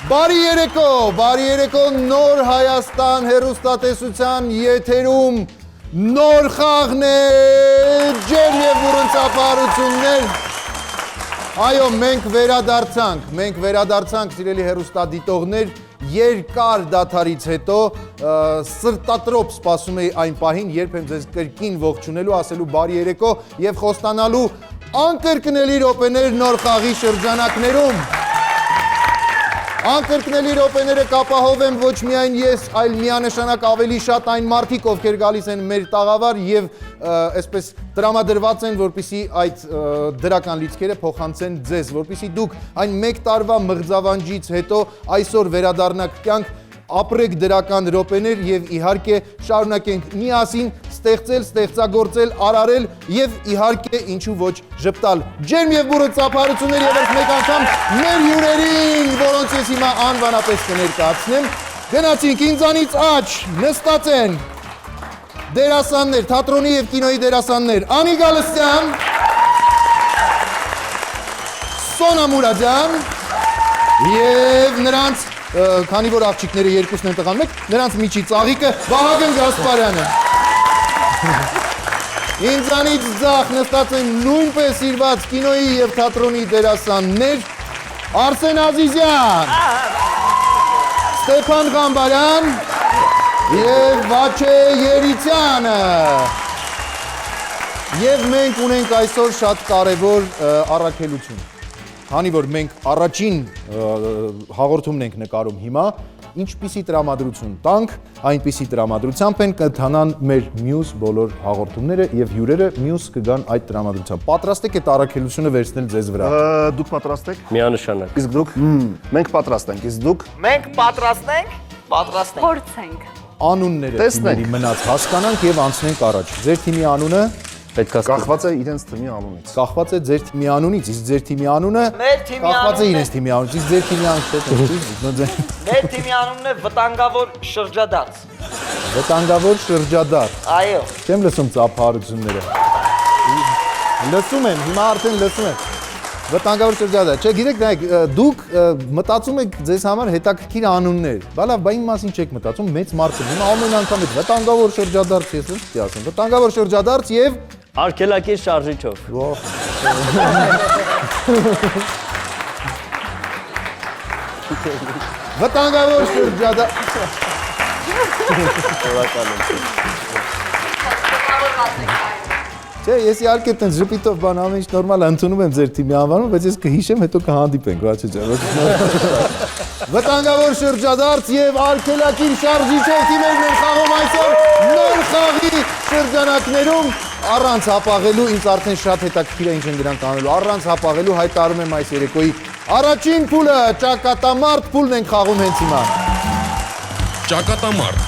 Բարի երեկո, նոր Հայաստան հեռուստատեսության եթերում նոր խաղն է, ջեր և բուրընցապահարություններ։ Այո, մենք վերադարձանք, սիրելի հեռուստադիտողներ, երկար դադարից հետո սրտատրոփ սպասում էի այն պահին, երբ եմ ձեզ կրկին ողջունելու, ասելու բարի երեկո և խոստանալու անկրկնելի րոպեներ նոր խաղի շրջանակներում։ Անկրկնելի րոպեները կապահովեմ ոչ միայն ես, այլ միանշանակ ավելի շատ այն մարդիկ, ովքեր գալիս են մեր տաղավար և այսպես տրամադրված են, որպեսզի այդ դրական լիցքերը փոխանցեն ձեզ, որպեսզի դուք այն մեկ տարվա մղձավանջից հետո այսօր վերադառնաք կյանք, ապրեք դրական րոպեներ և իհարկե շարունակենք միասին ստեղծել, ստեղծագործել, արարել և իհարկե ինչու ոչ ժպտալ։ Ջերմ և բուրընցապահարություններ ևս մեկ անգամ մեր հյուրերին, որոնց ես հիմա անվանապես կներկայացնեմ։ Գնացինք ինձանից աջ, նստած են դերասաններ, թատրոնի և կինոյի դերասաններ Անի Գալստյան, Սոնա Մուրադյան և նրանց քանի որ աղջիկները երկուսն են տղան մեկ, նրանց միջի ծաղիկը Վահագն Գասպարյանը։ Ինձանից ձախ նստած են նույնպես սիրված կինոյի և թատրոնի դերասաններ Արսեն Ազիզյան, Ստեփան Ղամբարյան և Վաչե Երիցյանը։ Եվ մենք ունենք այսօր շատ կարևոր առաքելություն։ Քանի որ մենք առաջին հաղորդումն ենք նկարում հիմա, ինչպիսի տրամադրություն տանք, այնպիսի տրամադրությամբ են կընթանան մեր մյուս բոլոր հաղորդումները և հյուրերը մյուս կգան այդ տրամադրությամբ։ Պատրաստ եք այդ առաքելությունը վերցնել ձեզ վրա։ Դուք պատրաստ եք։ Միանշանակ։ Իսկ դուք։ Մենք պատրաստ ենք, իսկ դուք։ Մենք պատրաստ ենք։ Փորձենք։ Անունները թիմերի մնաց հասկանանք և անցնենք առաջ։ Ձեր թիմի անունը Կախված է իրենց թիմի անունից։ Կախված է ձեր թիմի անունից, իսկ ձեր թիմի անունը կախված է իրենց թիմի անունից, իսկ ձեր թիմի անունը Մեր թիմի անունն է վտանգավոր շրջադարձ։ Վտանգավոր շրջադարձ։ Այո։ Չեմ լսում ծափահարությունները։ Լսում եմ, հիմա արդեն լսում եմ։ Վտանգավոր շրջադարձ։ Չէ, գիտեք, նայեք, դուք մտածում եք ձեզ համար հետաքրքիր անուններ։ Բալավ, բա իմ մասին չեք մտածում, մեծ մարդ եմ։ Հիմա ամեն անգամ այդ վտանգավոր շրջադարձ ես ինչ ասեմ։ Վտանգավոր շրջադարձ եւ Արգելակիր շարժիչով։ Վտանգավոր շրջադարձ։ Չէ, ես իհարկե տենց ժպիտով բան ամեն ինչ նորմալ ընդունում եմ ձեր թիմի անվանումը, բայց ես կհիշեմ, հետո կհանդիպենք, Վաչե ջան։ Վտանգավոր շրջադարձ եւ արգելակիր շարժիչով թիմերն են խաղում այսօր նոր խաղի շրջանակներում առանց հապաղելու, ինձ արդեն շատ հետաքրքիր է ինչ են դրանք անելու, առանց հապաղելու հայտարարում եմ այս երեկոյի առաջին փուլը, ճակատամարտ փուլն ենք խաղում հենց հիմա։ Ճակատամարտ։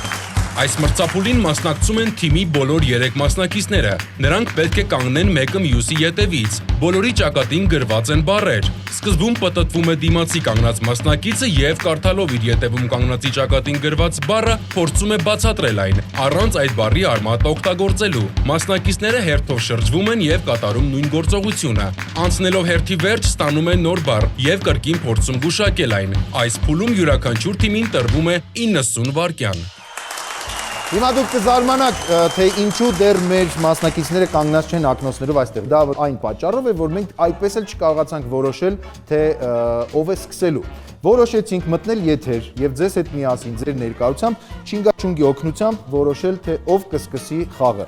Այս մրցափուլին մասնակցում են թիմի բոլոր 3 մասնակիցները։ Նրանք պետք է կանգնեն մեկը մյուսի ետևից։ Բոլորի ճակատին գրված են բառեր։ Սկզբում պտտվում է դիմացի կանգնած մասնակիցը եւ կարդալով իր ետևում կանգնածի ճակատին գրված բառը փորձում է բացատրել այն, առանց այդ բառի արմատ օգտագործելու։ Մասնակիցները հերթով շրջվում են եւ կատարում նույն գործողությունը։ Անցնելով հերթի վերջ ստանում են նոր բառ եւ կրկին փորձում գուշակել այն։ Այս փուլում յուրաքանչյուր թիմին տրվում է 90 վայրկյան։ Հիմա դուք կզարմանաք, թե ինչու դեռ մեր մասնակիցները կանգնած չեն ակնոցներով այստեղ։ Դա այն պատճառով է, որ մենք այդպես էլ չկարողացանք որոշել, թե ով է սկսելու։ Որոշեցինք մտնել եթեր եւ ձեզ հետ միասին ձեր ներկայությամբ չինգաչունգի օգնությամբ որոշել, թե ով կսկսի խաղը։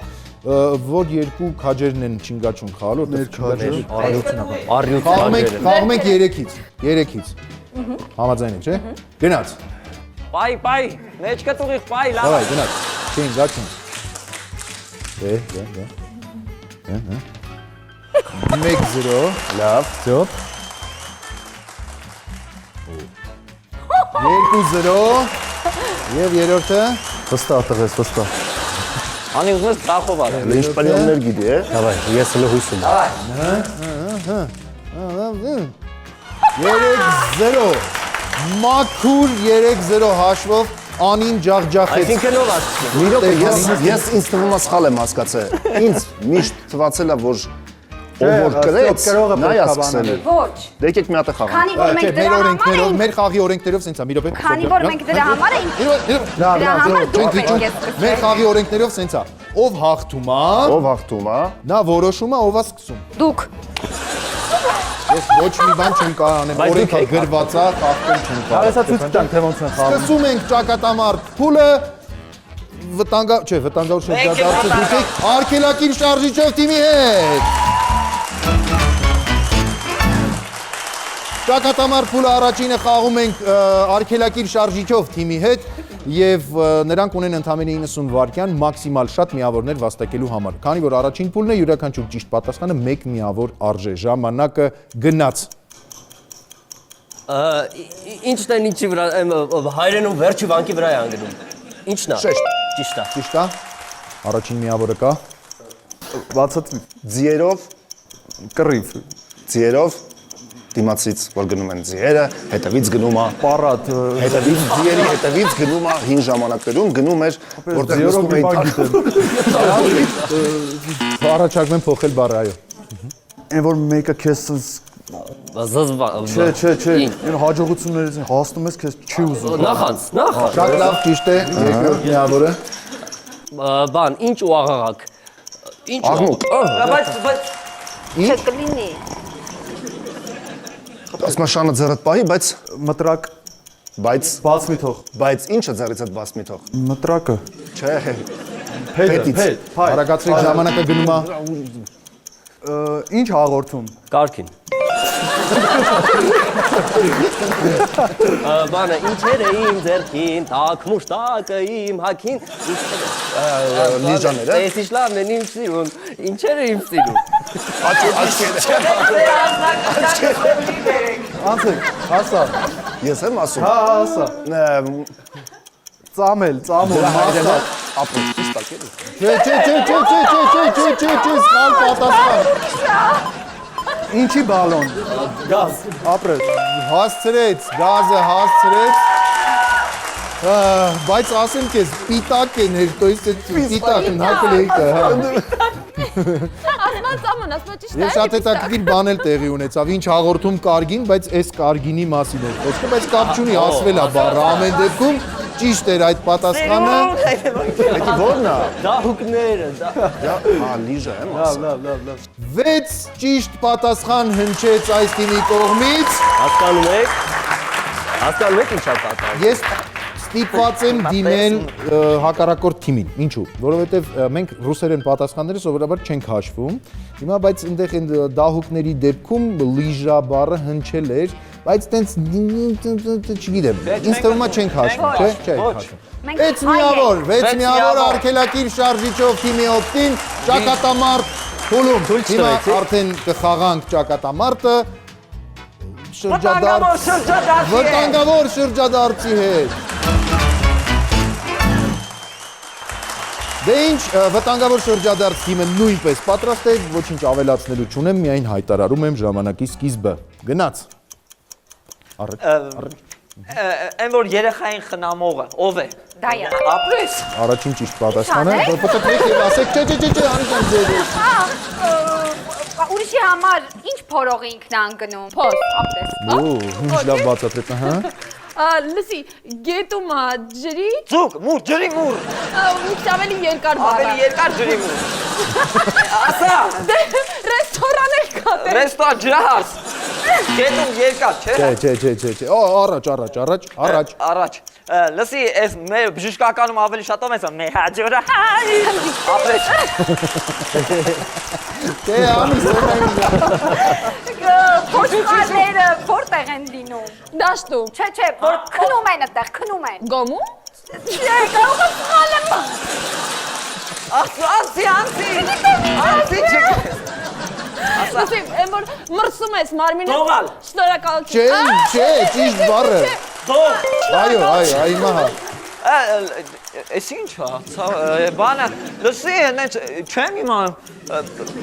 Որ երկու քաջերն են չինգաչունգ խաղալու, խաղում ենք 3-ից։ Համաձայն եք, չէ՞։ Գնաց։ Պայ, մեջքդ ուղիղ, պայ, լավ։ Давай, գնաց։ Չինգաչունգ։ 1-0, լավ, ծոպ։ 2-0 եւ երրորդը Վստահ տղես, վստահ։ Անի ուզում ես տրախով արա։ Ինչ պանյոններ գիտի, է։ Давай, ես հենց հույս ունեմ։ 3-0 Մաքուր 3-0 հաշվով Անին ջախջախեց։ Այսինքն ով ասում։ Մի րոպե, ես ինձ թվում է սխալ եմ հասկացել։ Ինձ միշտ թվացել է, որ Ով որ կրեց, կրողը նա է պետք է սկսել։ բանել։ Ոչ։ Դե եկեք մի հատ է խաղանք։ Քանի որ մենք Չէ, դրա մեր համար օրենքներով, ենք, մեր խաղի օրենքներով սենց է, մի րոպե։ քանի որ մենք դրա համար ենք, դրա համար դու Չենք պետք վիճում։ է սկսել։ Մեր խաղի օրենքներով սենց է։ Ով հաղթում է, Ով հաղթում է։ նա որոշում է, ով է սկսում։ Դուք։ Ես ոչ մի բան չեմ կարող անեմ, Բայց դուք օրենքը եք գրված է, խախտել չեմ կարող։ Արեսա ցույց տանք թե ոնց են խաղում։ Սկսում ենք ճակատամարտ փուլը վտանգավոր շրջադարձը դուք եք արգելակիր շարժիչով թիմի հետ։ Ճակատամարտ փուլը առաջինը խաղում ենք արգելակիր շարժիչով թիմի հետ եւ նրանք ունեն ընդամենը 90 վայրկյան մաքսիմալ շատ միավորներ վաստակելու համար։ Քանի որ առաջին փուլն է, յուրաքանչյուր ճիշտ պատասխանը 1 միավոր արժե։ Ժամանակը գնաց։ Ինչն է ինչի վրա հայրենում վերջի վանկի վրա է անգնում։ Ինչն է։ Շեշտ։ Ճիշտ է։ Ճիշտ է։ Առաջին միավորը կա։ Բացատրի։ Ձիերով, Կռիվ։ ձիերով դիմացից որ գնում են ձիերը, հետևից գնում է Պարատ։ հետևից ձիերի հետևից գնում է հին ժամանակներում գնում էր որտեղ նստում էին Առաջարկում եմ փոխել բառը, այո։ Այն որ մեկը քեզ Զզվա։ Չէ, այն հաջողություններից հասնում ես քեզ չի ուզում։ Նախանց։ Շատ լավ, ճիշտ է։ Երկրորդ միավորը։ Բան, ինչ ու աղաղակ։ Ինչ Աղմուկ։ Բայց Չկլինի։ Ասմաշանը ձեռդ պահի, Մտրակ բաց մի թող։ բայց ինչը ձեռից հետ բաց մի թող։ Մտրակը։ Չէ, Փետ։ Հայ։ Արագացրեք ժամանակը գնում է։ Ինչ հաղորդում։ Կարքին։ Բանը ինչեր է իմ ձերքին, տակ մուշտակը իմ հակին։ լիժաները։ Էս իշխլավն են իմ սիրուն, ինչեր է իմ սիրուն։ Անցեք, հասա։ Ես եմ ասում։ Հա, հասա։ Ծամել, մասա։ Ապրում, ճիշտ է, կերես։ Չէ, սխալ պատասխան։ Ինչի բալոն։ Գազ, ապրես։ Հասցրեց, գազը հասցրեց։ Բայց ասեմ քեզ, պիտակ է ներտոյից է պիտակ, հակել էիքը, հա։ Ասման ճիշտ Ես շատ հետաքրքիր բան էլ տեղի ունեցավ, ինչ հաղորդում Կարգին, բայց այս Կարգինի մասին էր խոսքը, բայց կապ չունի, ասվել է բառը, ամեն դեպքում ճիշտ էր այդ պատասխանը։ Դա որն է։ Դահուկները, Հա, լիժա եմ ասում։ լավ։ 6 ճիշտ պատասխան հնչեց այս թիմի կողմից։ Հասկանում եք ինչա պատահ։ Ես ստիպված եմ դիմել հակառակորդ թիմին։ Ինչու՞։ Որովհետև մենք ռուսերեն պատասխանները սովորաբար չենք հաշվում։ Հիմա բայց այնտեղ այն դահուկների դեպքում լիժա բառը հնչել էր, բայց տենց չգիտեմ։ Ինձ թվում է չենք հաշվում, չէ՞, չենք հաշվում։ 6 միավոր արգելակիր շարժիչով թիմի օգտին ճակատամարտ փուլում։ Հիմա արդեն կխաղանք ճակատամարտը վտանգավոր շրջադարձի հետ։ Դե ինչ, վտանգավոր շրջադարձ թիմը նույնպես պատրաստ է, ոչինչ ավելացնելու չունեմ, միայն հայտարարում եմ ժամանակի սկիզբը։ Գնաց։ Այն որ երեխային խնամողը, ով է։ Դա է։ Ապրես։ Առաջին ճիշտ պատասխանը, Շանե՞։ պտտեք եւ ասեք, չէ, անիշան ձեր։ Ուրիշի համար ինչ փորող ինքն անգնում։ Փոս, ապտես։ Ինչ լավ բացատրեց, ահա։ Լսի, գետում է ջրի, Ձուկ, մուր, ջրի մուր։ մի ավելի երկար բառ։ Ավելի երկար ջրի մուր։ Ասա, Ռեստորան էլ կա դե։ ռեստորան ջրահաս։ Գետում երկար, չէ։ Չէ։ Առաջ։ Առաջ։ Լսի, այս մեր բժշկականում ավելի շատով ես մեր հաջորը։ Ապրես։ Դե ամիս Փոստարները որտեղ են դինում։ Դաշտում։ Չէ, որ քնում են այդտեղ, քնում են։ Գոմու։ Չէ, կարող եմ սխալ եմ։ Անցի չեք։ Լսի, այն որ մրսում ես մարմինը։ Դողալ։ Շնորհակալություն։ Չէ, ճիշտ բառը։ Դող։ Այո, հիմա հա։ Էս ինչ է, բանը, լսի, նենց չեմ իմանում,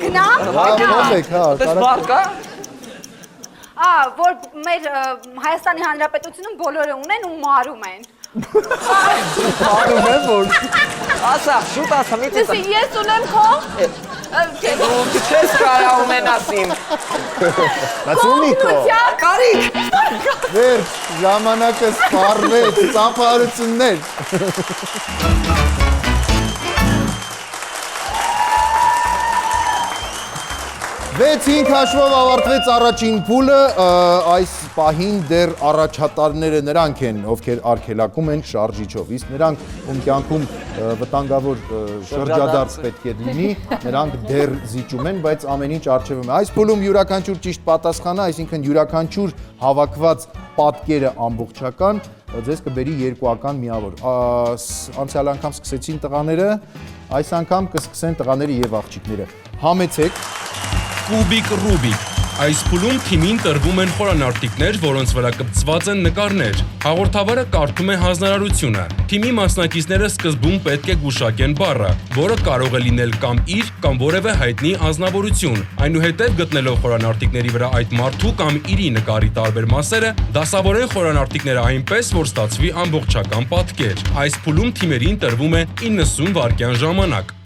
Գնամ։ Փոխեք, հա, տես բար կա, Որ մեր Հայաստանի Հանրապետությունում բոլորը ունեն ու մարում են։ Անում եմ որ ասա, շուտ ասա, մի Լսի, ես ունեմ քո։ Դու չես կարա ունենաս իմ։ Նացումիկո։ Կարիք։ Վերջ, ժամանակը սպառվեց, ծափարություններ։ Վեց-5 հաշվով ավարտվեց առաջին փուլը, այս պահին դեռ առաջատարները նրանք են, ովքեր արգելակում են շարժիչով, իսկ նրանք, ում կյանքում վտանգավոր շրջադարձ պետք է լինի, նրանք դեռ զիջում են, բայց ամեն ինչ առջևում է։ Այս փուլում յուրաքանչյուր ճիշտ պատասխանը, այսինքն յուրաքանչյուր հավաքված պատկերը ամբողջական, ձեզ կբերի երկուական միավոր։ Անցյալ անգամ սկսեցին տղաները, այս անգամ կսկսեն տղաները եւ աղջիկները։ Համեցեք։ Կուբիկ Ռուբիկ։ Այս փուլում թիմին տրվում են խորանարդիկներ, որոնց վրա կպցված են նկարներ։ Հաղորդավարը կարդում է հանձնարարությունը։ Թիմի մասնակիցները սկզբում պետք է գուշակեն բառը, որը կարող է լինել կամ իր, կամ որևէ հայտնի անձնավորություն։ Այնուհետև գտնելով խորանարդիկների վրա այդ մարդու կամ իրի նկարի տարբեր մասերը, դասավորեն խորանարդիկները այնպես, որ ստացվի ամբողջական պատկեր։ Այս փուլում թիմերին տրվում է 90 վայրկյան ժամանակ։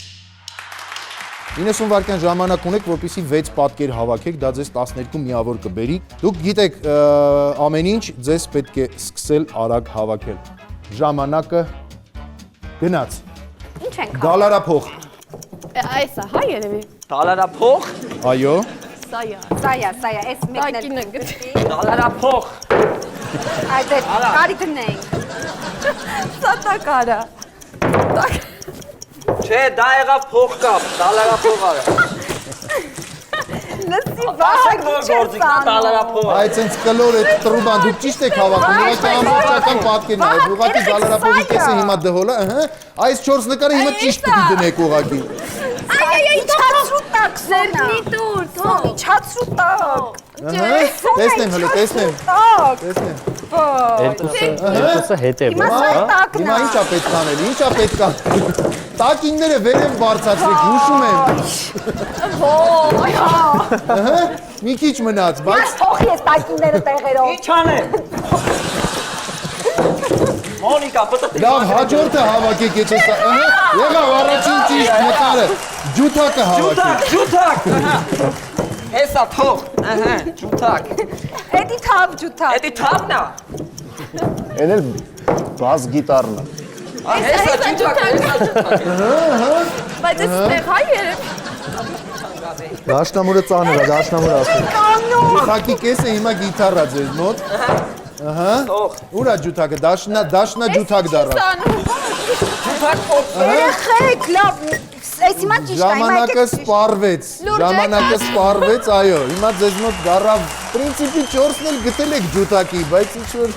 90 վայրկյան ժամանակ ունեք, որպեսզի 6 պատկեր հավաքեք, դա ձեզ 12 միավոր կբերի։ Դուք գիտեք, ամեն ինչ ձեզ պետք է սկսել արագ հավաքել։ Ժամանակը գնաց։ Ինչ ենք Դալարափող։ Այս է, հա երևի։ Դալարափող։ Այո։ Սա է։ Սա է, այս մեկն Տակին է էլ գտի։ Դալարափող։ այդ կարի գնենք։ Սա տակարա։ Չէ, դա եղավ փող կապ, դալարափող արա։ Լսի Ասեք որ գործիքն է դալարափող։ Այդ sense կլոր է տրուբան, դուք ճիշտ եք հավաքում, այդ ամբողջական պատկերն է, ուղղակի Դալարափողի կեսը հիմա դհոլ է, այս 4 նկարը հիմա ճիշտ պիտի դնեք ուղղակի։ Այ իջացրու տակ, Սերնի դուր, թող իջացրու տակ։ Տեսնեմ հələ, տեսնեմ։ Տեսնեմ։ Երկուսը հետ է, Հիմա սա տակն Հիմա է։ ինչա պետք անել, ինչա պետք անել։ Տակինները վեր են բարձրացրեք, հուշում եմ։ Մի քիչ մնաց, բայց Թողի ես տակինները տեղերով։ Ինչ անեմ։ Մոնիկա, պտտի։ լավ հաջորդը հավաքեք, եթե սա, եղավ առաջին ճիշտ նկարը, ջութակը հավաքեք։ Ջութակ։ Հեսա թող, ջութակ։ Էդի թավ ջութակ։ Էդի թափն է։ Էն էլ բաս գիտարն է։ Հեսա ջութակ։ Բայց այս տեղ հա երևի։ Դաշնամուրը ծանր է, դաշնամուրը ասում։ Ջութակի կեսը հիմա գիտարա ձեզ մոտ։ Թող։ Ուրա ջութակը, դաշնա ջութակ դառա։ Ջութակ փող։ Երեխեք, լավ, այս հիմա ճիշտ է, հիմա Ժամանակը սպառվեց, ժամանակը սպառվեց, այո, հիմա ձեզ մոտ դառավ, պրինցիպի 4-ն էլ գտել եք ջութակի, բայց ինչ-որ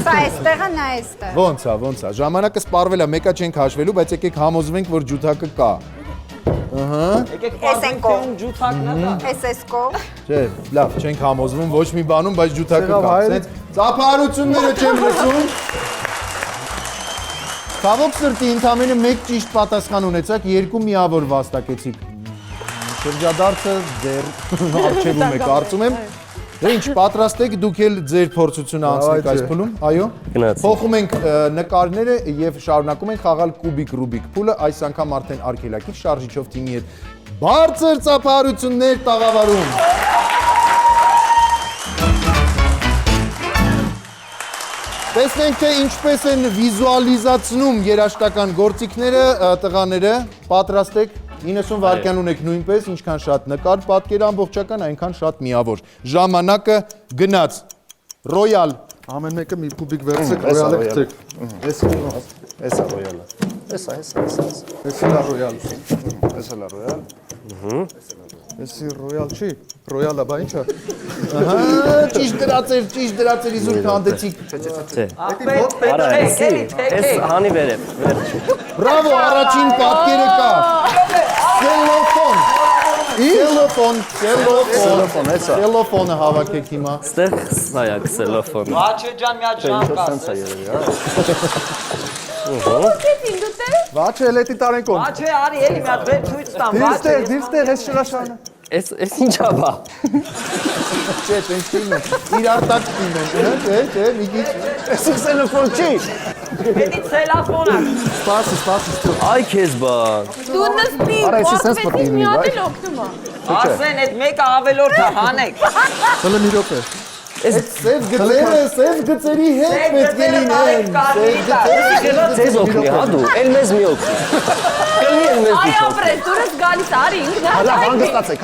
Սա այստեղը, նա այստեղ։ ոնց է, ժամանակը սպառվել է, մեկա չենք հաշվելու, բայց եկեք համոզվենք, որ ջութակը կա։ Եկեք պարզենք ջութակն է։ Էսեսկո։ Չէ, լավ, չենք համոզվում ոչ մի բանում, բայց ջութակը Եղավ կա։ հայրը։ Սենց ծափարությունները չեմ լսում։ Ցավոք սրտի ընդամենը մեկ ճիշտ պատասխան ունեցաք, երկու միավոր վաստակեցիք։ Շրջադարձը դեռ առջևում է, կարծում եմ։ Դե ինչ, պատրաստ եք դուք էլ ձեր փորձությունը անցնեք այս փուլում, այո։ Գնացինք։ Փոխում ենք նկարները եւ շարունակում ենք խաղալ Կուբիկ Ռուբիկ փուլը, այս անգամ արդեն արգելակիր շարժիչով թիմի հետ բարձր ծափարություններ տաղավարում։ Տեսնենք թե ինչպես են վիզուալիզացնում երաժշտական գործիքները տղաները, պատրաստ եք 90 վայրկյան ունեք նույնպես, ինչքան շատ նկար, պատկեր ամբողջական, այնքան շատ միավոր։ Ժամանակը գնաց։ Ռոյալ։ Ամեն մեկը մի փուբիկ վերցրեք, ռոյալը գտեք։ Էսա ռոյալը։ Էսա։ Էսի լա ռոյալ։ Էսա լա ռոյալ։ Էսի ռոյալ չի, ռոյալը բա ինչա։ Ճիշտ դրացեր իզուր քանդեցիք։ Արա, էս հանի վերև, վերջ։ Բրավո, առաջին պատկերը կա։ Սելոֆոն, էսա։ Սելոֆոնը հավաքեք հիմա։ Ստեղ սա է քսելոֆոնը։ Բաչե ջան, մի հատ ժամ Սենց է երևի, Դու դու տե։ Վաչը էլետի տարենքոն։ Բաչե, արի էլի մի հատ վեր ցույց տամ, Դիրստեղ, էս շրաշանը։ Էս ինչա բա։ Չէ, տենց չին է։ Իրար տակ տին են, չէ, մի քիչ։ Էս քսելոֆոն չի։ Էդի ցելաֆոնը։ Սպասի։ Այ քեզ բա։ Դու նստի, Արա, էսի սենց որդվեցի պտի մի լինի, հատ էլ օգնում է։ Ասեն այդ մեկը ավելորդ է, հանեք։ Հələ մի րոպե։ Սև գծերի հետ պետք է լինեն։ Ձեզ օգնի, հա դու։ Էլ մեզ մի օգնի։ Կլի էլ մեզ Այ դու։ ապրես, դուրս գալիս արի ինքն Հələ հա։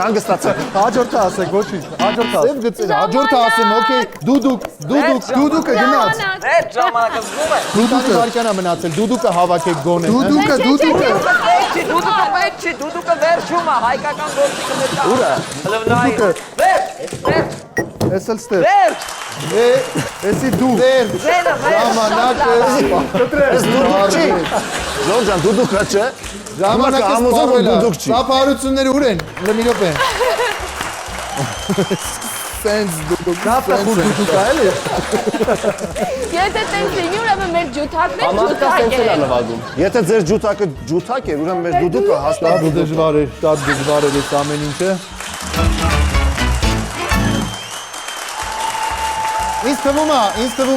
հանգստացեք։ Հաջորդը ասեք, ոչինչ։ Հաջորդը։ Սև գծեր, հաջորդը ասեմ, օքեյ, դուդուկը գնաց։ Այդ ժամանակը զգում է։ Դուդուկը վարքանա մնացել, դուդուկը հավաքեք գոնե։ Դուդուկը վերջում է, հայկական գործիքը մեր տա։ Ուրա։ Հլվնայի։ Վերջ։ Էս էլ ստեղ։ Վերջ։ Էսի դու։ Դեր, Ձերը վերջ։ ժամանակը Էս դուդուկ չի։ Ժորժ ջան, դուդուկը չէ։ Ժամանակը Համոզում եմ, սպառվել է։ դուդուկ չի։ Սափարությունները ուր են։ Մի րոպե։ Սենց դուդուկ։ դուդուկ է էլի։ Եթե տենց լինի, ուրեմն մեր ջութակն է Համարտը ջութակ սենց էլ է։ է նվագում։ Եթե ձեր ջութակը ջութակ էր, ուրեմն մեր դուդուկը հաստատ Շատ դժվար էր այս ամեն ինչը։ Ինձ թվում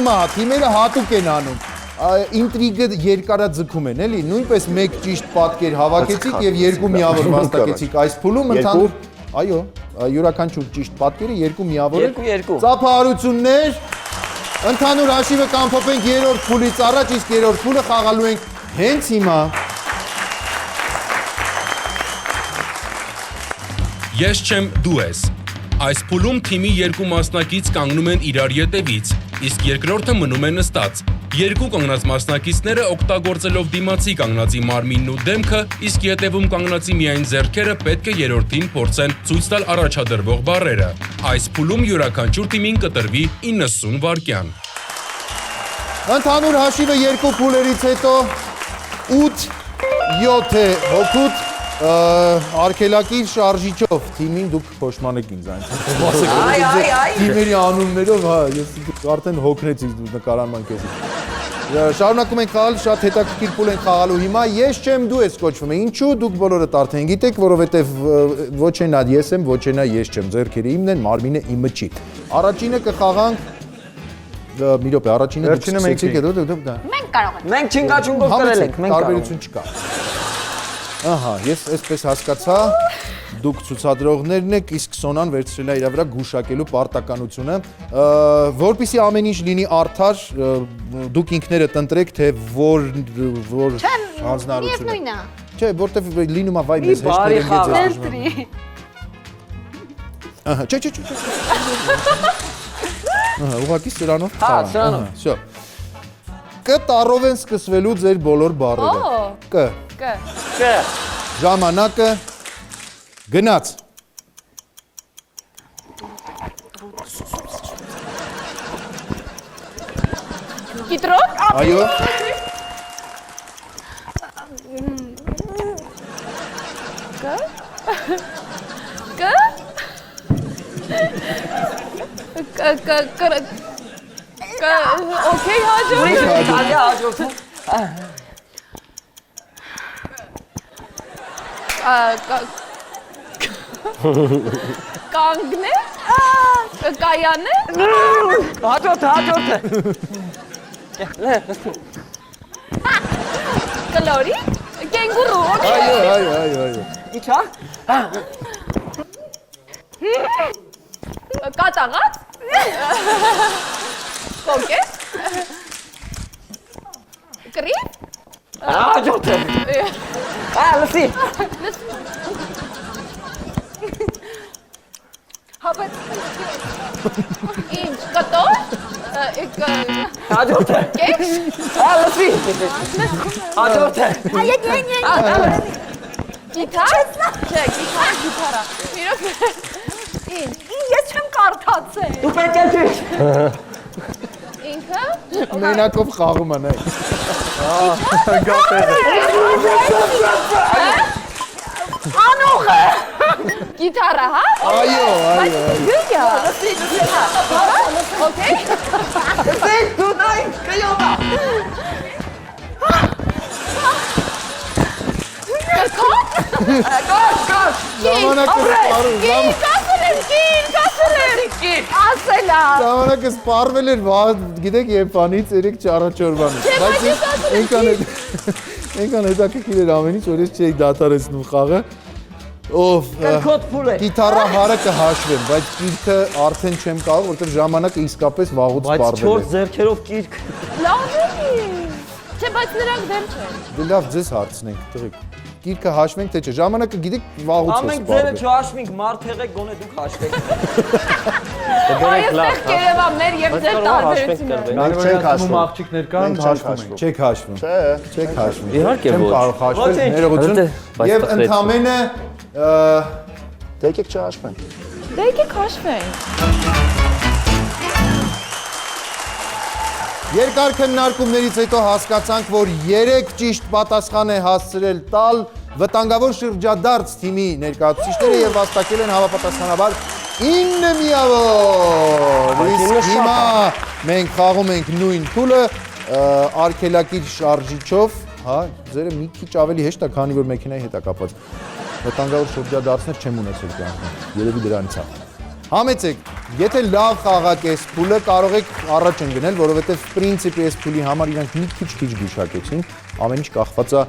է, թիմերը հատուկ են անում։ Ինտրիգը երկարաձգում են, էլի, նույնպես մեկ ճիշտ պատկեր հավաքեցիք եւ երկու միավոր վաստակեցիք այս փուլում ընդհանուր։ Այո, յուրաքանչյուր ճիշտ պատկերը երկու միավոր է։ Երկու։ Ծափահարություններ։ Ընդհանուր հաշիվը կամփոփենք երրորդ փուլից առաջ, իսկ երրորդ փուլը խաղալու ենք հենց հիմա։ Ես չեմ, դու ես։ Այս փուլում թիմի երկու մասնակից կանգնում են իրար ետևից, իսկ երկրորդը մնում է նստած։ Երկու կանգնած մասնակիցները օգտագործելով դիմացի կանգնածի մարմինն ու դեմքը, իսկ ետևում կանգնածի միայն ձեռքերը պետք է երրորդին փորձեն ցույց տալ առաջադրվող բառերը։ Այս փուլում յուրաքանչյուր թիմին կտրվի 90 վայրկյան։ Ընդհանուր հաշիվը երկու փուլերից հետո 8-7 հոգուտ արգելակիր շարժիչով թիմին դուք փոշմանեք ինձ այնպես։ Այ։ Թիմերի անուններով, հա, ես արդեն հոգնեցի նկարանման կեսից։ Շարունակում ենք խաղալ, շատ հետաքրքիր փուլ ենք խաղալու հիմա։ Ես չեմ, դու ես կոչվում է։ Ինչու դուք բոլորդ արդեն գիտեք, որովհետև ոչ է նա ես եմ, ոչ է նա ես չեմ։ Ձեռքերը իմն են, մարմինը իմը չի։ Առաջինը կխաղանք մի րոպե, առաջինը դուք սկսեցիք, հետո դա։ Մենք կարող ենք։ Մենք չինգաչունգով կրել ենք, մենք տարբերություն չկա։ Ահա, ես այսպես հասկացա, դուք ցուցադրողներն եք, իսկ Սոնան վերցրել է իր վրա գուշակելու պարտականությունը, որպեսզի ամեն ինչ լինի արդար, դուք ինքներդ ընտրեք, թե որ հանձնարարությունը։ Միևնույնն է։ Չէ, որտեվ լինում է վայ մեզ հեշտներ են գեծես։ Ահա, չէ։ Ահա, ուղղակի սրանով։ Հա, սրանով։ Всё։ Կ տառով են սկսվելու ձեր բոլոր բառերը։ Կ։ Կը։ Ժամանակը գնաց։ Կիտրոկ։ Այո։ Okay, հաջորդ։ Դալիա հաջորդում։ Կանգնե։ Կայանե։ Հաջորդը։ Կլորի։ Կենգուրու։ Այո։ Ինչ հա։ Կատաղած։ Կոկե։ Կրի։ Հաջորդը։ Լսի։ Հապետ։ Ինչ, կտո։ Հաջորդը։ Կեքս։ Լսի։ Հաջորդը։ Գիտար։ Չէ, գիտարա։ Իրոք։ Ինչ։ Ես չեմ կարդացել։ Դու պետք է ճիշտ։ Ինքը։ Մենակով խաղում են այ։ Անուղը։ Գիտարա, հա։ Այո։ Գյա։ Okay։ Լսի, դու նայ, կյոմա։ Կոչ։ Ժամանակը սպառվել, Ասելա։ ժամանակը սպառվել էր, գիտեք, Եփանից 3-4 բանից։ Բայց այնքան հետաքրքիր էր ամեն ինչ, որ ես չէի դադարեցնում խաղը։ Ով Կոդ փուլ է։ գիտարա հարը կհաշվեմ, բայց գիրքը արդեն չեմ կարող, որովհետև ժամանակը իսկապես վաղուց Բայց սպառվել 4 է։ ձեռքերով գիրք։ Լավ է։ Չէ, բայց նրանք դեմ չեն։ Դե լավ, ձեզ հարցնենք, տղեկ։ Գիրքը հաշվենք թե չէ, ժամանակը գիտեք վաղուց է Ամենք ձերը սպառվել։ չհաշվենք, մարդ եղեք, գոնե դուք հաշվեք։ Այստեղ կերևա մեր եւ ձեր տարբերությունը։ Մենք չենք հաշվում։ աղջիկներ կան, Մենք չենք հաշվում։ Չեք հաշվում։ Չէ։ Չեք հաշվում։ Իհարկե Չեմ ոչ։ կարող հաշվել, Ոչ, ներողություն։ բայց Եվ տխրեցի։ ընդամենը Դե եկեք չհաշվենք։ Դե եկեք հաշվենք։ երկար քննարկումներից հետո հասկացանք, որ 3 ճիշտ պատասխան է հասցրել տալ վտանգավոր շրջադարձ թիմի ներկայացուցիչները եւ վաստակել են հավապատասխանաբար 9 միավոր։ Իսկ հիմա մենք խաղում ենք նույն փուլը արգելակիր շարժիչով, հա, ձերը մի քիչ ավելի հեշտ է, քանի որ մեքենայի հետ է կապված։ Վտանգավոր շրջադարձներ չեմ ունեցել կյանքում։ Երևի դրանից է։ Համեցեք, եթե լավ խաղաք այս փուլը, կարող եք առաջ ընկնել, որովհետև պրինցիպի այս փուլի համար իրանք մի քիչ գուշակեցին, ամեն ինչ կախված է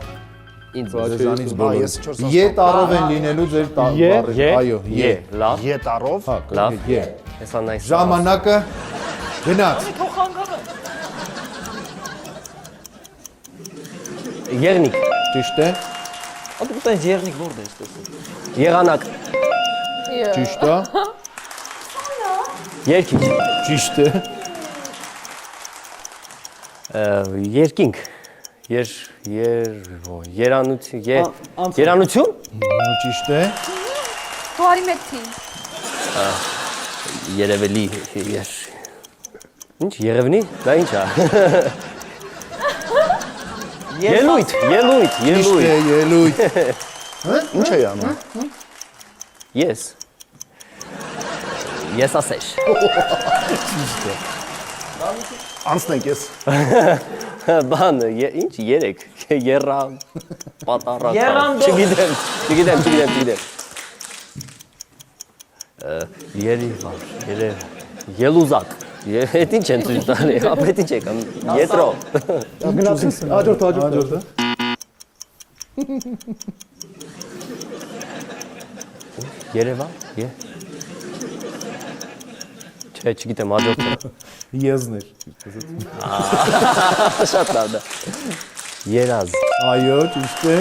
ձեզանից բոլորից։ Ե տառով են լինելու ձեր բառերը, այո, ե։ Լավ։ Ետարով։ Հա, Լավ։ ե։ Հեսա նայս։ Ժամանակը գնաց։ Եղնիկ։ Ճիշտ է, Ատու տենց եղնիկ որդ է ստեսում։ Եղանակ։ ճիշտ է, Երկինք։ ճիշտ է, Երկինք։ Երանություն։ Երանություն։ ճիշտ է, Բարի մեծին։ Երևելի։ Ինչ, երևնի։ Դա ինչ է։ Ելույթ։ ճիշտ է, ելույթ։ Ինչ է անում։ Ես։ Ես ասեշ։ Անցնենք ես։ Բան, ինչ, երեք, երա, պատարակ։ Եռանդով։ Չգիտեմ։ Ելուզակ։ Հետ ինչ են ծույց տալի, ապետ ինչ եկան, ետրո։ Գնացինք, հաջորդը։ Երևան, Չէ, չգիտեմ, հաջորդը։ Եզներ։ Շատ լավ դա։ Երազ։ Այո, ճիշտ է,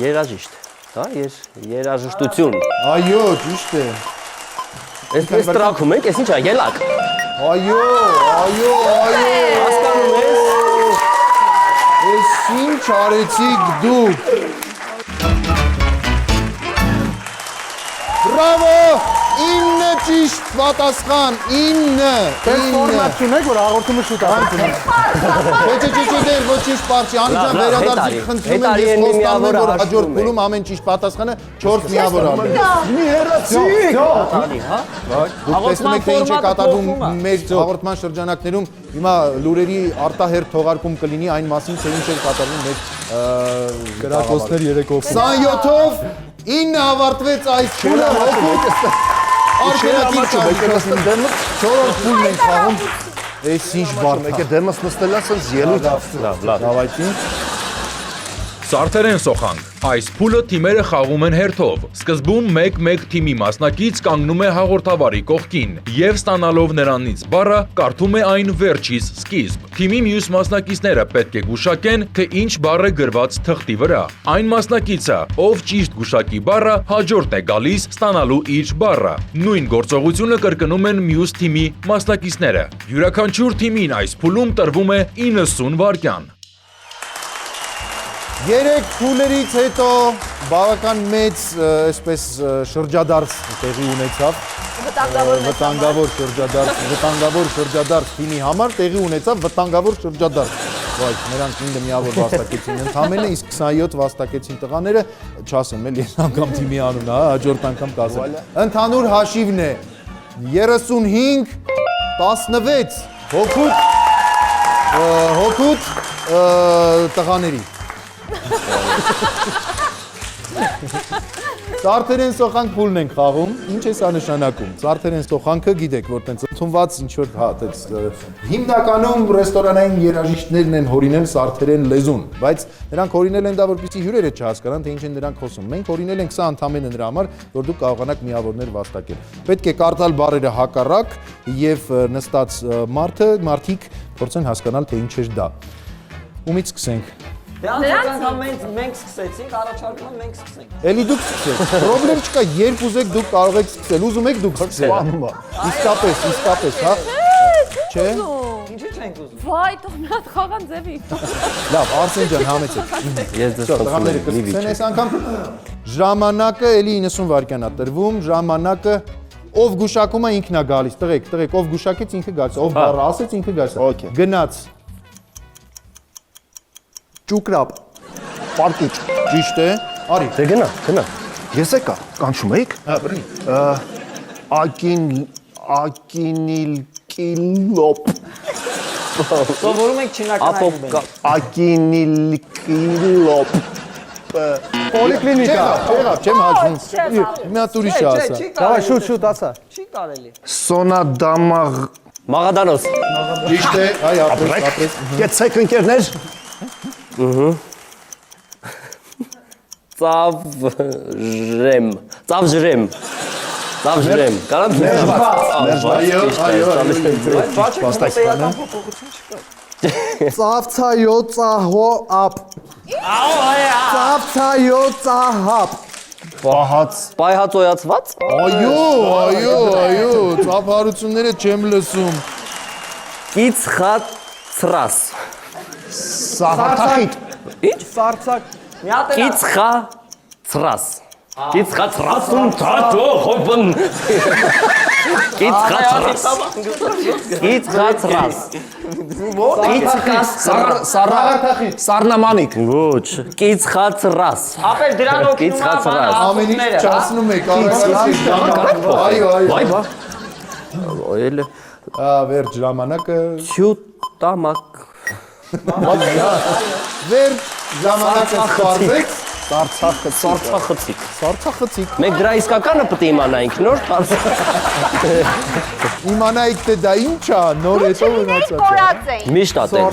Երաժիշտ։ Հա, երաժշտություն։ այո, ճիշտ է, Այս տրակում ենք, այս ինչ է, ելակ։ այո, Հասկանում ես։ ես ինչ արեցիք դուք։ Բրավո, 9 ճիշտ պատասխան, 9։ Ֆորմատ չունեք, որ հաղորդումը շուտ ավարտենք։ Չէ, դեր ոչինչ պարչի, Անիջան Լավ, վերադարձի խնդրում եմ, ես խոստանում եմ, որ հաջորդ փուլում ամեն ճիշտ պատասխանը 4 միավոր արվի։ Մի հերացի։ Տալի, հա։ Դուք տեսնում եք, թե ինչ է կատարվում մեր հաղորդման շրջանակներում, հիմա լուրերի արտահերթ թողարկում կլինի այն մասին, թե ինչ է կատարվում մեր Գրակոստներ 3 օր։ 27-ով 9 ավարտվեց այս փուլը, արգելակիր շարժիչով 4-րդ փուլն ենք խաղում, այս ինչ բարդ Մեկը դեմս նստել է, ասես ելույթ։ լավ այդին։ Սարդերեն սոխանք։ Այս փուլը թիմերը խաղում են հերթով։ Սկզբում 1-1 թիմի մասնակից կանգնում է հաղորդավարի կողքին եւ ստանալով նրանից բառը կարդում է այն վերջից սկիզբ։ Թիմի մյուս մասնակիցները պետք է գուշակեն, թե ինչ բառ է գրված թղթի վրա։ Այն մասնակիցը, ով ճիշտ գուշակի բառը, հաջորդ է գալիս ստանալու իր բառը։ Նույն գործողությունը կրկնում են մյուս թիմի մասնակիցները։ Յուրաքանչյուր թիմին այս փուլում տրվում է 90 վայրկյան։ 3 փուլերից հետո բավական մեծ այսպես շրջադարձ տեղի ունեցավ վտանգավոր շրջադարձ թիմի համար տեղի ունեցավ վտանգավոր շրջադարձ վայ նրանք 9 միավոր վաստակեցին ընդամենը իսկ 27 վաստակեցին տղաները չասեմ էլ ես անգամ թիմի անունը հա հաջորդ անգամ կասեմ ընդհանուր հաշիվն է 35 16 հոգուտ տղաների Սարդերեն սոխանք փուլն ենք խաղում։ Ինչ է սա նշանակում։ Սարդերեն սոխանքը գիտեք, որ տենց ընդունված ինչ որ հա, տենց հիմնականում ռեստորանային երաժիշտներն են հորինել սարդերեն լեզուն, բայց նրանք հորինել են դա որպեսզի հյուրերը չհասկանան, թե ինչ են նրանք խոսում։ Մենք հորինել ենք սա ընդամենը նրա համար, որ դուք կարողանաք միավորներ վաստակել։ Պետք է կարդալ բառերը հակառակ եւ նստած մարդիկ փորձեն հասկանալ, թե ինչ է դա։ Ումից սկսենք։ Դրանց անգամ մենք սկսեցինք, առաջարկում եմ մենք սկսենք։ Էլի դուք սկսեք։ Պրոբլեմ չկա, երբ ուզեք դուք կարող եք սկսել։ Ուզում եք դուք սկսեք։ Իսկապես, հա։ Չէ։ Ինչի՞ չենք ուզում։ Վայ, թող մի հատ խաղան ձևի։ Լավ, Արսեն ջան, համեցեք։ Ես դες Տղաները կսկսեն այս անգամ։ Ժամանակը էլի 90 վայրկյան է տրվում, ժամանակը ով գուշակում է ինքն է գալիս։ Տղեկ, ով գուշակեց ինքը գալիս, ով բառը ասեց ինքը գալիս։ Գնաց։ Ճուկրապ։ Պարկիչ։ Ճիշտ է։ Արի։ Դե գնա։ Ես եկա, կանչում եք։ Հա, բռնի։ Ակինիլ կիլոպ։ Սովորում ենք չինականային բեն։ Ակինիլ կիլոպ։ Պոլիկլինիկա։ Եղավ, չեմ հաշվում։ Մի հատ ուրիշ է ասա։ Դավայ, շուտ, ասա։ Չի կարելի։ Սոնադամաղ։ Մաղադանոս։ Ճիշտ է, այ ապրես։ Կեցեք ընկերներ։ Ծավժրեմ։ Կարամ Ծավցայո ծահո ապ։ Ծավցայո ծահապ։ Պայհացոյացված։ Այո, ծափարությունները չեմ լսում։ Կիցխացրաս։ Սահարթախիտ։ Ինչ։ Սարցակ։ Մի հատ Կիցխացրաս։ Կիցխացրասում թաթո խոպն։ Կիցխացրաս։ Սառնամանիկ։ Ոչ, կիցխացրաս։ ապեր դրան օգնում է բան Ամեն ինչ չասնում եք, այո։ Վայ բա։ Ոյել Վերջ ժամանակը, չուտամակ։ վերջ ժամանակը սպարվեք, Սարցախցիկ։ սարցախցիկ, Մենք դրա իսկականը պետք է իմանայինք նոր բարձ։ իմանայիք թե դա ինչ է, նոր հետո Չլիներ մնացած է։ կորած էին։ Միշտ ատեն։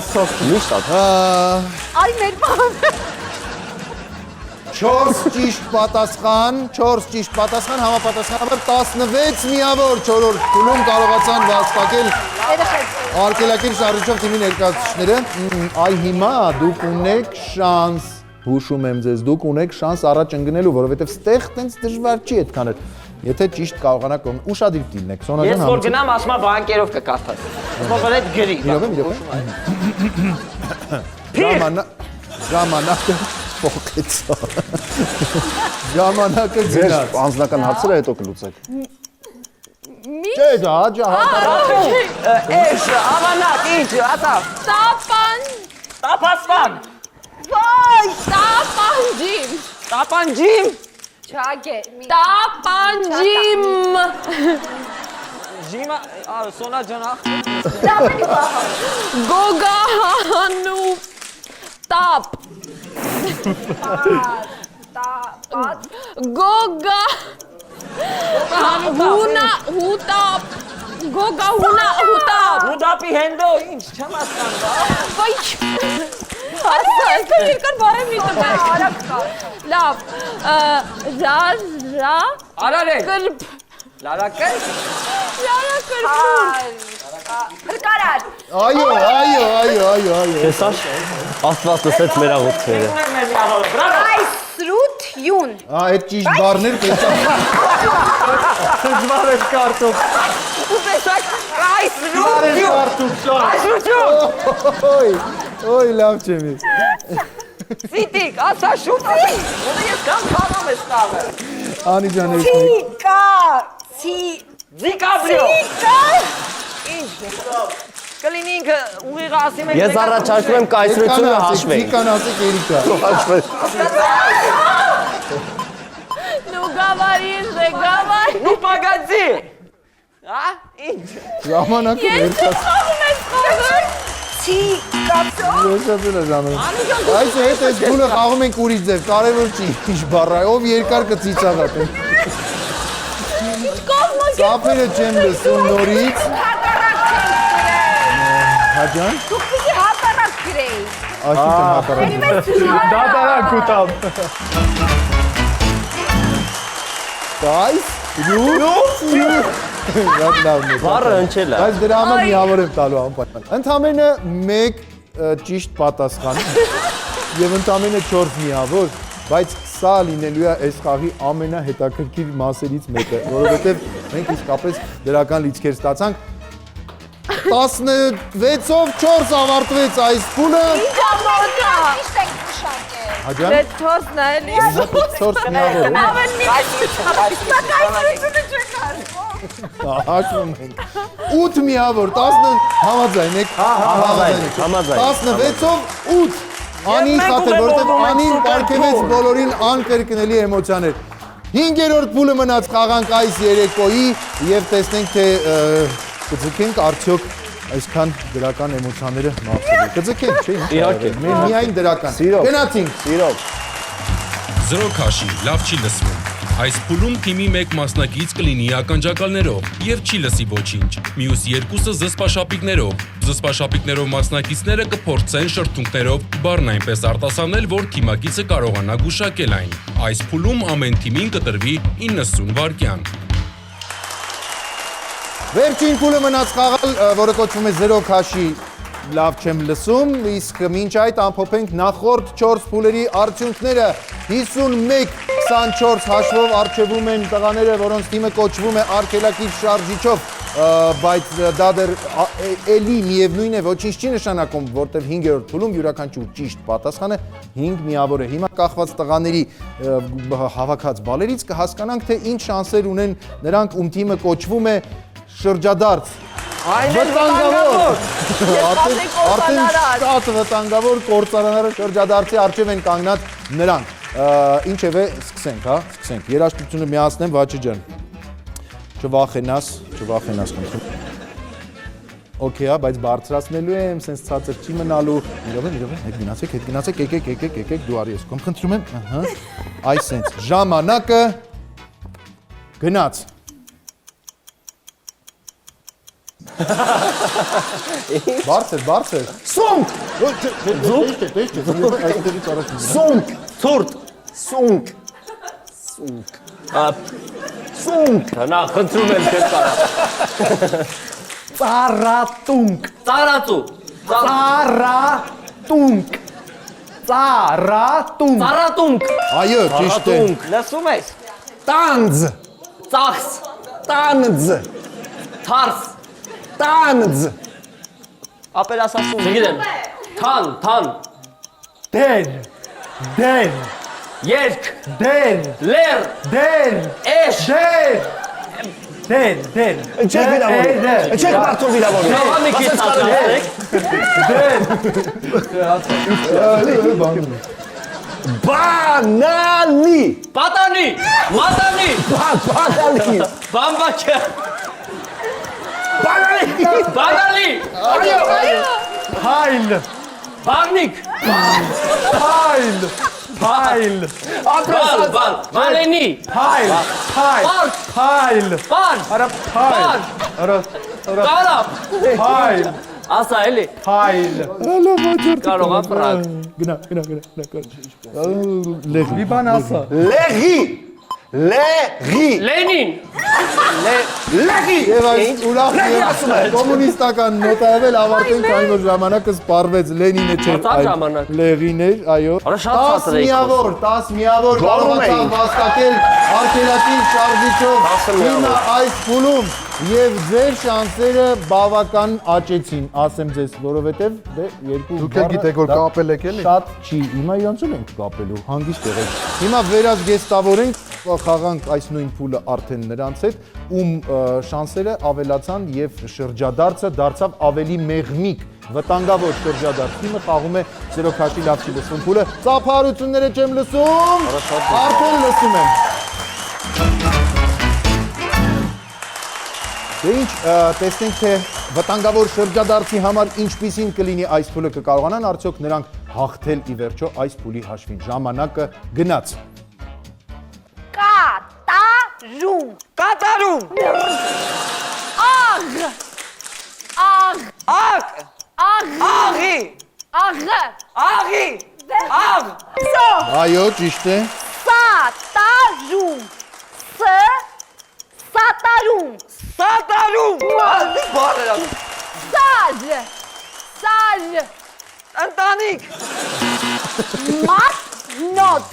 Միշտ ատեն։ Արի մեր բանը։ 4 ճիշտ պատասխան, համապատասխանաբար 16 միավոր 4-րդ փուլում կարողացան վաստակել արգելակիր շարժիչով թիմի ներկայացուցիչները։ Այ հիմա դուք ունեք շանս, հուշում եմ ձեզ, դուք ունեք շանս առաջ ընկնելու, որովհետև ստեղ տենց դժվար չի այդքան էլ։ Եթե ճիշտ կարողանաք ուշադիր դիլնեք, Սոնա ջան, Ես որ գնամ ասում եմ բանկերով կկարդաս։ Ոնց այդ գրի։ Ժամանակը փոխեցա։ Ժամանակը Ձեր գնաց։ անձնական հարցերը հետո կլուծեք։ Չէ, դա աջա Էշ, ավանակ, ինչ, ատա։ Տապասվան։ Վայ, տապանջիմ։ Տապանջիմ։ Չագե։ Տապանջիմ։ Ջիմա, Սոնա ջան, Գոգահանու տապ։ Գոգա հունա հուտապ Գոգա հունա հուտապ Ռուդապի հենդո, ինչ, չեմ հասկանում։ Վայ Ասա, երկար բարեմ մի տպեք Լավ Ռա Արարել, Կրպ լարակել, Լարա կրպուր Հրկարար։ Այո։ Տեսա՞ր։ Աստված լսեց մեր աղոթքները։ ուներ մեր միավորը, բրավո։ Այսրություն։ Այդ ճիշտ բառներ պետք է Դժվար է կարծով։ Ու տեսակ, այսրություն։ Ոյ, լավ չեմ ես։ Սիտիկ, ասա շուտ ասի։ Ոնը ես կամ խաղամ ես տաղը։ Անի ջան, ես Ձիկաբրիո։ Ինչ։ Կլինի ինքը ուղիղ ասի մենք։ Ես առաջարկում եմ կայսրությունը հաշվենք։ Ձիկան ասեք Էրիկա։ Նու գավարին դե գավար Նու պագացի։ Հա, ինչ։ Ժամանակը Ես վերջաց։ չխաղում ես խաղը Չի կապսո։ Ոսացել է ժամը։ Այս հետ այս փուլը խաղում ենք ուրիշ ձև, կարևոր չի, ինչ բառա, ով երկար կծիծաղատ է։ Ծափերը չեմ լսում նորից։ Հատարակ չեմ Հաջան։ Դուք պիտի հատարակ գրեի։ Աշիտ եմ հատարակ։ Դատարակ ուտամ։ Այս Շատ լավն է։ Բառը հնչել է։ Բայց դրա համար միավոր եմ տալու անպայման։ Ընդամենը 1 ճիշտ պատասխան եւ ընդամենը 4 միավոր, բայց սա լինելու է այս խաղի ամենահետաքրքիր մասերից մեկը, որովհետեւ մենք իսկապես դրական լիցքեր ստացանք։ 16-ով 4 ավարտվեց այս փուլը։ Ճիշտ եք մշակել։ Հաջան։ Դե 4-ն է էլի։ 4 միավոր։ Սակայությունը չկար։ Հաշվում ենք։ 8 միավոր, 10 համաձայն եք։ Համաձայն։ 16-ով 8։ Անին խաթր, որտեղ Անին պարգևեց բոլորին անկրկնելի էմոցիաներ։ 5-րդ փուլը մնաց խաղանք այս երեկոյի եւ տեսնենք թե կձգենք արդյոք այսքան դրական էմոցիաները մաքրել։ Կձգենք, չէ՞։ Իհարկե։ Մենք միայն դրական։ Սիրով։ Գնացինք։ Սիրով։ Զրո քաշի, լավ չի լսվում։ Այս փուլում թիմի մեկ մասնակից կլինի ականջակալներով եւ չի լսի ոչինչ։ Մյուս երկուսը զսպաշապիկներով։ Զսպաշապիկներով մասնակիցները կփորձեն շրթունքներով բառն այնպես արտասանել, որ թիմակիցը կարողանա գուշակել այն։ Այս փուլում ամեն թիմին կտրվի 90 վայրկյան։ Վերջին փուլը մնաց խաղալ, որը կոչվում է 0 քաշի լավ չեմ լսում, իսկ մինչ այդ ամփոփենք նախորդ 4 փուլերի արդյունքները 51-24 հաշվով առջևում են տղաները, որոնց թիմը կոչվում է արգելակից շարժիչով, բայց դա դեռ էլի միևնույն է, ոչինչ չի նշանակում, որտեղ 5-րդ փուլում յուրաքանչյուր ճիշտ պատասխանը 5 միավոր է։ Հիմա կախված տղաների հավաքած բալերից կհասկանանք, թե ինչ շանսեր ունեն նրանք, ում թիմը կոչվում է շրջադարձ։ Վտանգավոր։ Արդեն շատ վտանգավոր կործարանարը շրջադարձի առջև են կանգնած նրանք։ Ինչևէ, սկսենք, հա, սկսենք։ Երաժշտությունը միացնեմ, Վաչի ջան։ Չվախենաս, խնդրում։ Okay, բայց բարձրացնելու եմ, սենց ցածր չի մնալու։ Իրավ, հետ գնացեք, եկեք, դու արի ես կողմ, խնդրում եմ, ահա։ Այս սենց ժամանակը գնաց։ Բարձր։ Սունկ։ Սունկ։ Ցուրտ։ Սունկ։ Սունկ։ Նա խնդրում եմ չեմ կարա։ Ծառատունկ։ Ծարածու։ Ծառատունկ։ Ծառատունկ։ Ծարատունկ։ Այո, ճիշտ է։ Լսում ես։ Տանձ։ Ծախս։ Տանձ։ Թարս։ Տանձ։ Ապեր ասացում։ Չգիտեմ։ Թան։ Դեն։ Երկ։ Դեն։ Լեր։ Դեն։ Էշ։ Դեն։ Չեք վիրավորի։ Չեք բարձր վիրավորի։ Նավամիկի ծածկացեք։ Բանանի։ Պատանի։ Մատանի։ Բանանի։ Բամբաչա։ Բանանի։ Բանալի։ Հայլ։ Բաղնիկ։ Հայլ։ Բան։ Մանենի։ Հայլ։ Բան։ Արա հայլ։ Արա Կարապ։ հայլ։ Ասա էլի։ Հայլ։ Կարող ապրակ։ Գնա։ Մի բան ասա։ Լեգի։ Լենին։ Եվ այս ուրախ կոմունիստական նոտավել ավարտենք այն որ ժամանակը սպառվեց Լենինը չէ Մտավ ժամանակ։ Լեղին էր, այո։ Արա շատ 10 ցածր էիք միավոր, 10 միավոր Գոռում կարողացավ էինք։ վաստակել արգելակի շարժիչով 10 միավոր։ հիմա այս փուլում եւ ձեր շանսերը բավական աճեցին, ասեմ ձեզ, որովհետեւ դե երկու Դուք էլ գիտեք որ կապել եք էլի։ շատ չի, հիմա իրանց էլ ենք կապելու, հանգիստ եղեք։ Հիմա վերազգեստավորենք խաղանք այս նույն փուլը արդեն նրանց հետ, ում շանսերը ավելացան եւ շրջադարձը դարձավ ավելի մեղմիկ, վտանգավոր շրջադարձ։ Թիմը խաղում է 0 քաշի լավ չի լսվում փուլը։ Ծափարությունները չեմ լսում, արդեն լսում եմ։ Դե ինչ, տեսնենք թե վտանգավոր շրջադարձի համար ինչպիսին կլինի այս փուլը կկարողանան արդյոք նրանք հաղթել ի վերջո այս փուլի հաշվին։ Ժամանակը գնաց։ Կատարում։ Կատարում։ Աղ։ Աղ։ Աղ։ Աղի։ Աղը։ Աղի։ Աղ։ Սո։ Այո, ճիշտ է։ Սատարում։ Սատարում։ Սատարում։ Ահա բարերը։ Սար։ Սար։ Ընտանիք։ Մատնոց։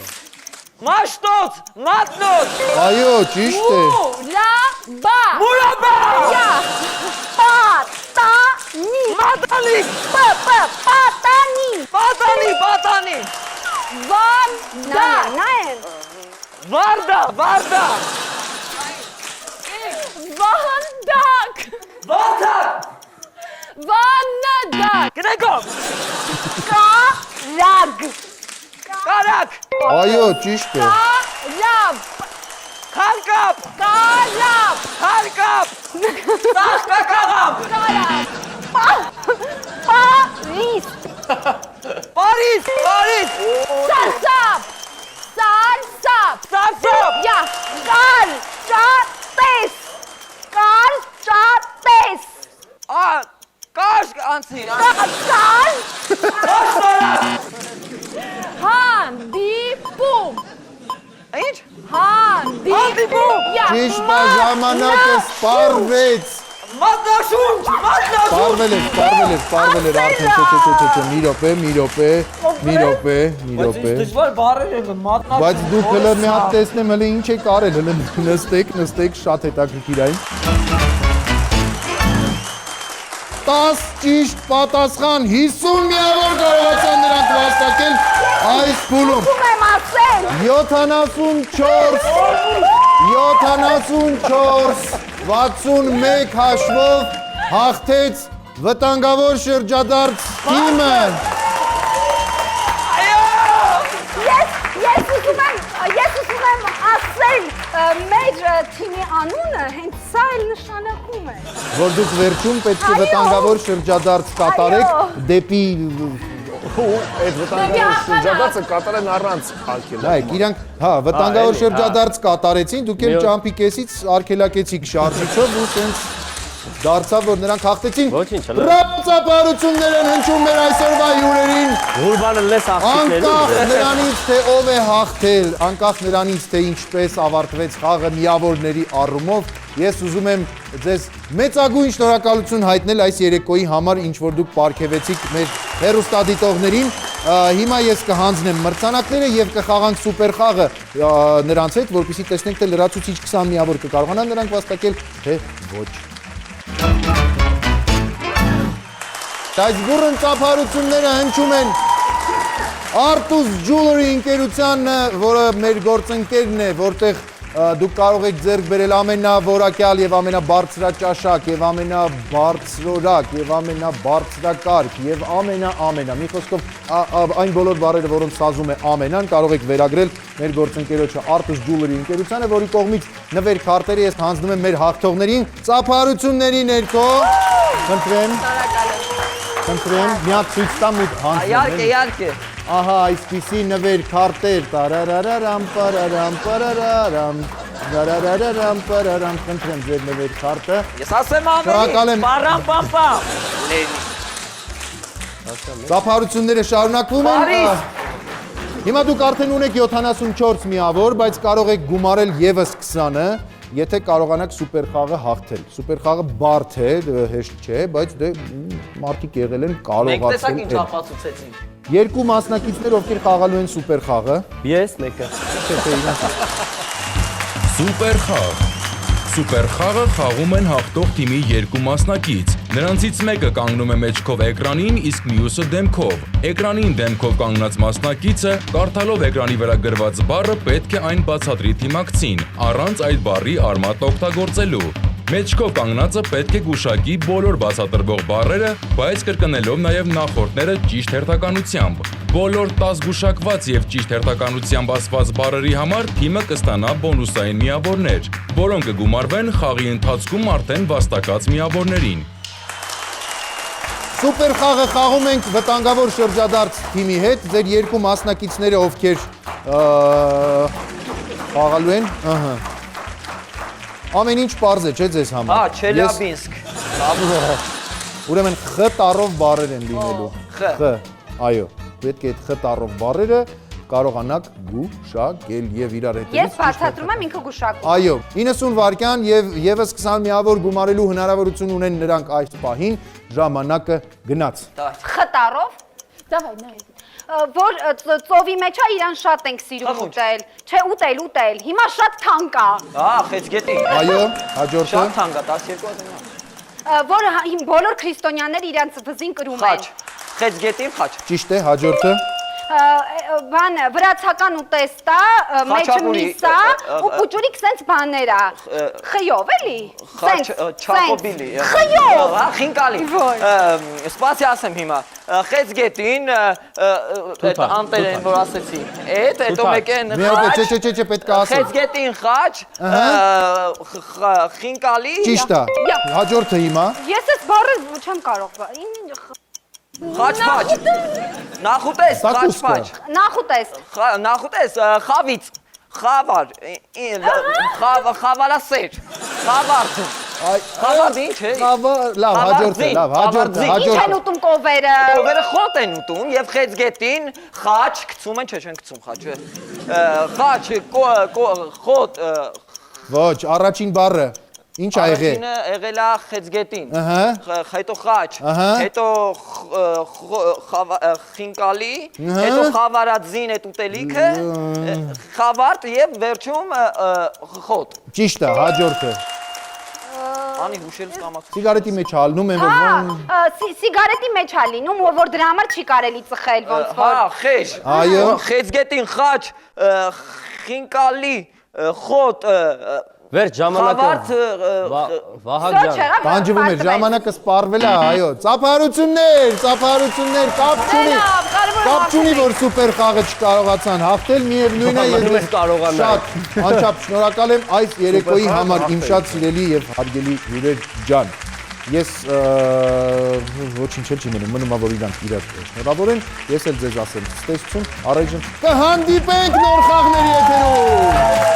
Մաշտոց։ Մատնոց։ Այո, ճիշտ է։ Մուրաբա։ Մուրաբա։ Յա։ Պատանի։ Մատանիկ։ Պատանի։ Պատանի, պատանի։ Վանդա։ Նայեն։ Վարդա, վարդա։ Վանդակ։ Վարդակ։ Վանդակ։ Գրեկով։ Կարագ։ Կարակ։ Այո, ճիշտ է։ Կարապ։ Խարկապ։ Կարապ։ Խարկապ։ Սաղկակաղապ։ Կարապ։ Պարիս։ Պարիս, Պարիս։ Սարսափ։ Սարսափ։ Սարսափ։ Յա։ Կարճատես։ Կարճատես։ Կաշկ անցի։ Հանդիպում։ Ինչ։ Հանդիպում։ Յա։ Ճիշտ է, ժամանակը սպառվեց։ Մատնաշունչ, մատնաշունչ։ Սպառվել էր արդեն, չէ, մի րոպե։ Դժվար բարեր են մատնաշունչ։ Բայց դուք հələ մի հատ տեսնեմ, հələ ինչ եք արել, հələ նստեք, շատ հետաքրքիր այն։ 10 ճիշտ պատասխան, 50 միավոր կարողացան նրանք վաստակել այս փուլում։ Ում եմ ասել։ 61 հաշվով հաղթեց վտանգավոր շրջադարձ թիմը։ Ես ուզում եմ ասել մեր թիմի անունը հենց սա էլ նշանակում է։ Որ դուք վերջում պետք է Այո։ վտանգավոր շրջադարձ կատարեք Այո։ դեպի Այդ վտանգավոր շրջադարձը կատարեն առանց արգելակի։ Նայեք, իրանք, վտանգավոր շրջադարձ կատարեցին, դուք էլ ճամփի կեսից արգելակեցիք շարժիչով ու սենց դարձավ, որ նրանք հաղթեցին։ Ոչինչ, հələ։ Ռապծապարություններ են հնչում մեր այսօրվա հյուրերին։ Ուրբանը լես Անկախ աղջիկներում։ նրանից, թե ով է հաղթել, անկախ նրանից, թե ինչպես ավարտվեց խաղը միավորների առումով, ես ուզում եմ ձեզ մեծագույն շնորհակալություն հայտնել այս երեկոյի համար, ինչ որ դուք պարգևեցիք մեր հեռուստադիտողներին։ Հիմա ես կհանձնեմ մրցանակները եւ կխաղանք սուպեր խաղը նրանց հետ, որպեսզի տեսնենք, թե լրացուցիչ 20 միավոր կկարողանան նրանք վաստակել, թե ոչ։ Այս բուրըն ծափարությունները հնչում են Artus Jewelry ընկերության, որը մեր գործընկերն է, որտեղ դուք կարող եք ձեռք բերել ամենավորակյալ եւ ամենաբարձրաճաշակ եւ ամենաբարձրորակ եւ ամենաբարձրակարգ եւ ամենա մի խոսքով այն բոլոր բառերը, որոնց սազում է ամենան, կարող եք վերագրել մեր գործընկերոջը Artus Jewelry ընկերությանը, որի կողմից նվեր քարտերը ես հանձնում եմ մեր հաղթողներին ծափարությունների ներքո։ Խնդրեմ, մի հատ ցույց տամ ու հանձնեմ։ Իհարկե։ Ահա այսպիսի նվեր քարտեր, տարարարարամ, պարարամ, պարարարամ, տարարարարամ, պարարամ, խնդրեմ ձեր նվեր քարտը։ Ես ասեմ Շնորհակալ եմ։ ամենի, բարամ պամպամ։ Ծափարությունները շարունակվում են։ Բարիս։ Հիմա դուք արդեն ունեք 74 միավոր, բայց կարող եք գումարել եւս 20-ը, եթե կարողանաք սուպեր խաղը հաղթել։ Սուպեր խաղը բարդ է, հեշտ չէ, բայց դե մարդիկ եղել են Մենք տեսակ ինչ կարողացել։ ապացուցեցին։ Երկու մասնակիցներ, ովքեր խաղալու են սուպեր խաղը։ Ես մեկը։ Սուպեր խաղ։ Սուպեր խաղը խաղում են հաղթող թիմի երկու մասնակից։ Նրանցից մեկը կանգնում է մեջքով էկրանին, իսկ մյուսը դեմքով։ Էկրանին դեմքով կանգնած մասնակիցը, կարդալով էկրանի վրա գրված բառը, պետք է այն բացատրի թիմակցին, առանց այդ բառի արմատ օգտագործելու։ Մեջքով կանգնածը պետք է գուշակի բոլոր բացատրվող բառերը, բայց կրկնելով նաև նախորդները ճիշտ հերթականությամբ։ Բոլոր 10 գուշակված եւ ճիշտ հերթականությամբ ասված բառերի համար թիմը կստանա բոնուսային միավորներ, որոնք կգումարվեն խաղի ընթացքում արդեն վաստակած միավորներին։ Սուպեր խաղը խաղում ենք վտանգավոր շրջադարձ թիմի հետ։ Ձեր երկու մասնակիցները ովքեր խաղալու են, ամեն ինչ պարզ է, չէ՞ ձեզ համար։ Հա, Չելյաբինսկ։ Ուրեմն խ տառով բառեր են լինելու։ Խ, այո, պետք է այդ խ տառով բառերը կարողանաք գուշակել եւ իրար հետևից։ Ես բացատրում եմ, ինքը գուշակում։ Այո, 90 վայրկյան եւ եւս 20 միավոր գումարելու հնարավորություն ունեն նրանք այս պահին, ժամանակը գնաց։ Խտարով, Դավայ, նայ։ որ ծովի մեջ է իրան շատ ենք սիրում ուտել։ Չէ, ուտել։ Հիմա շատ թանկ է։ Հա, խեցգետի։ Այո, հաջորդը։ Շատ թանկ է, 12000։ Որ բոլոր քրիստոնյաներ իրանց վզին կրում են։ Խաչ։ Խեցգետի խաչ։ Ճիշտ է, հաջորդը։ Բան վրացական ուտեստա, մեջը միսա ու պուճուրիկ սենց բաներ է։ Խյով էլի։ Խաչ չակոբիլի։ Խյով։ Հա, խինկալի։ Սպասի ասեմ հիմա։ Խեցգետին այդ անտերեն որ ասեցի։ Այդ հետո մեկ են Մի հատ, չէ, պետք է ասել։ Խեցգետին խաչ, խինկալի։ Ճիշտ է։ Հաջորդը հիմա։ Ես այս բառը չեմ կարող։ Խաչ-փաչ։ Նախուտես, խաչ-փաչ։ Նախուտես, խավից, խավար, խավարասեր, խավարդ։ Խավարդ ինչ է։ Լավ, հաջորդը։ Ինչ են ուտում կովերը։ Կովերը խոտ են ուտում և խեցգետին խաչ, գցում են, չէ չեն գցում խաչ։ Խաչ, խոտ։ Ոչ, առաջին բառը։ Ինչ ա եղել։ Եղել է խեցգետին, հետո խաչ, հետո խինկալի, հետո խավարածին այդ ուտելիքը, խավարդ և վերջում խոտ։ Ճիշտ է, հաջորդը։ Անի հուշելս կամաց։ Սիգարետի մեջ հալնում են, որ սիգարետի մեջ է լինում, որ դրա համար չի կարելի ծխել ոնց որ։ Հա, խեշ։ Այո։ Խեցգետին խաչ, խինկալի, խոտ, Վերջ ժամանակը Վահագ Բանջվում էր, ժամանակը սպառվել է, այո։ Ծափարություններ, կապ չունի, որ սուպեր խաղը չկարողացան հաղթել, միևնույն է, ես շատ անչափ շնորհակալ եմ այս երեկոյի համար, իմ շատ սիրելի եւ հարգելի հյուրեր ջան։ Ես ոչինչ չի մնում, մնում է որ իրանք իրար շնորհավորեն, ես էլ ձեզ ասեմ, ցտեսություն, առայժմ կհանդիպենք նոր խաղների եթերում։